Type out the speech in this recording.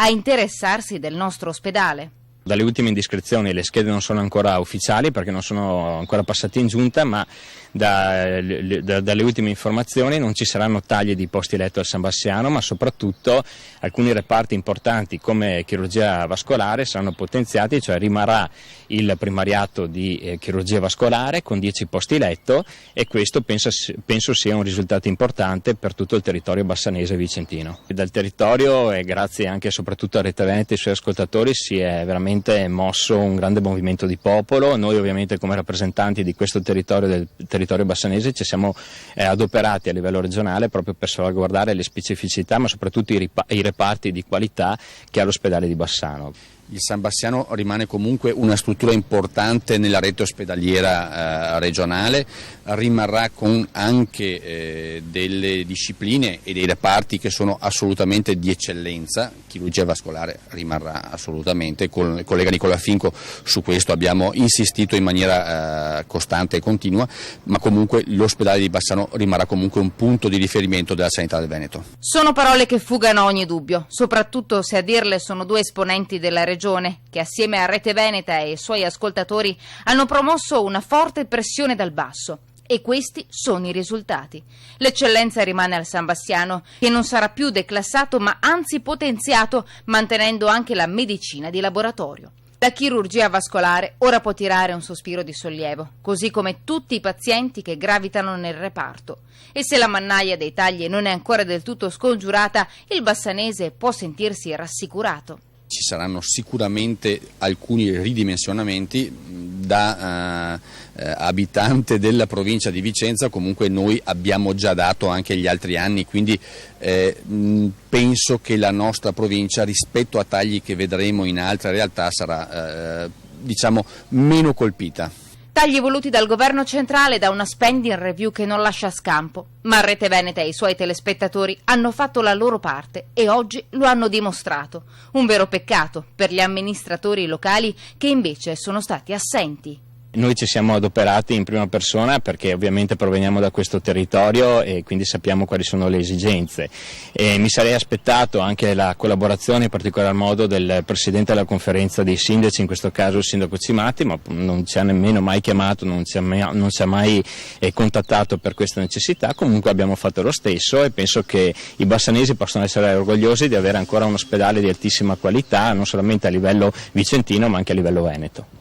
a interessarsi del nostro ospedale. Dalle ultime indiscrezioni, le schede non sono ancora ufficiali perché non sono ancora passate in giunta, ma dalle ultime informazioni non ci saranno tagli di posti letto al San Bassiano, ma soprattutto alcuni reparti importanti come chirurgia vascolare saranno potenziati, cioè rimarrà il primariato di chirurgia vascolare con 10 posti letto, e questo penso sia un risultato importante per tutto il territorio bassanese e vicentino. Dal territorio, e grazie anche e soprattutto a Rete Veneta e ai suoi ascoltatori, si è veramente mosso un grande movimento di popolo. Noi ovviamente come rappresentanti di questo territorio, del territorio bassanese, ci siamo adoperati a livello regionale proprio per salvaguardare le specificità, ma soprattutto i reparti di qualità che ha l'ospedale di Bassano. Il San Bassiano rimane comunque una struttura importante nella rete ospedaliera regionale, rimarrà con anche delle discipline e dei reparti che sono assolutamente di eccellenza. Chirurgia vascolare rimarrà assolutamente, con il collega Nicola Finco su questo abbiamo insistito in maniera costante e continua, ma comunque l'ospedale di Bassano rimarrà comunque un punto di riferimento della sanità del Veneto. Sono parole che fugano ogni dubbio, soprattutto se a dirle sono due esponenti della regione che assieme a Rete Veneta e ai suoi ascoltatori hanno promosso una forte pressione dal basso. E questi sono i risultati. L'eccellenza rimane al San Bassiano, che non sarà più declassato ma anzi potenziato, mantenendo anche la medicina di laboratorio. La chirurgia vascolare ora può tirare un sospiro di sollievo, così come tutti i pazienti che gravitano nel reparto. E se la mannaia dei tagli non è ancora del tutto scongiurata, il bassanese può sentirsi rassicurato. Ci saranno sicuramente alcuni ridimensionamenti. Da abitante della provincia di Vicenza comunque noi abbiamo già dato anche gli altri anni, quindi penso che la nostra provincia rispetto a tagli che vedremo in altre realtà sarà meno colpita. Tagli voluti dal governo centrale, da una spending review che non lascia scampo. Ma Rete Veneta e i suoi telespettatori hanno fatto la loro parte e oggi lo hanno dimostrato. Un vero peccato per gli amministratori locali che invece sono stati assenti. Noi ci siamo adoperati in prima persona perché ovviamente proveniamo da questo territorio e quindi sappiamo quali sono le esigenze. E mi sarei aspettato anche la collaborazione in particolar modo del Presidente della Conferenza dei Sindaci, in questo caso il Sindaco Cimati, ma non ci ha nemmeno mai chiamato, non ci ha mai contattato per questa necessità. Comunque abbiamo fatto lo stesso e penso che i bassanesi possono essere orgogliosi di avere ancora un ospedale di altissima qualità, non solamente a livello vicentino ma anche a livello veneto.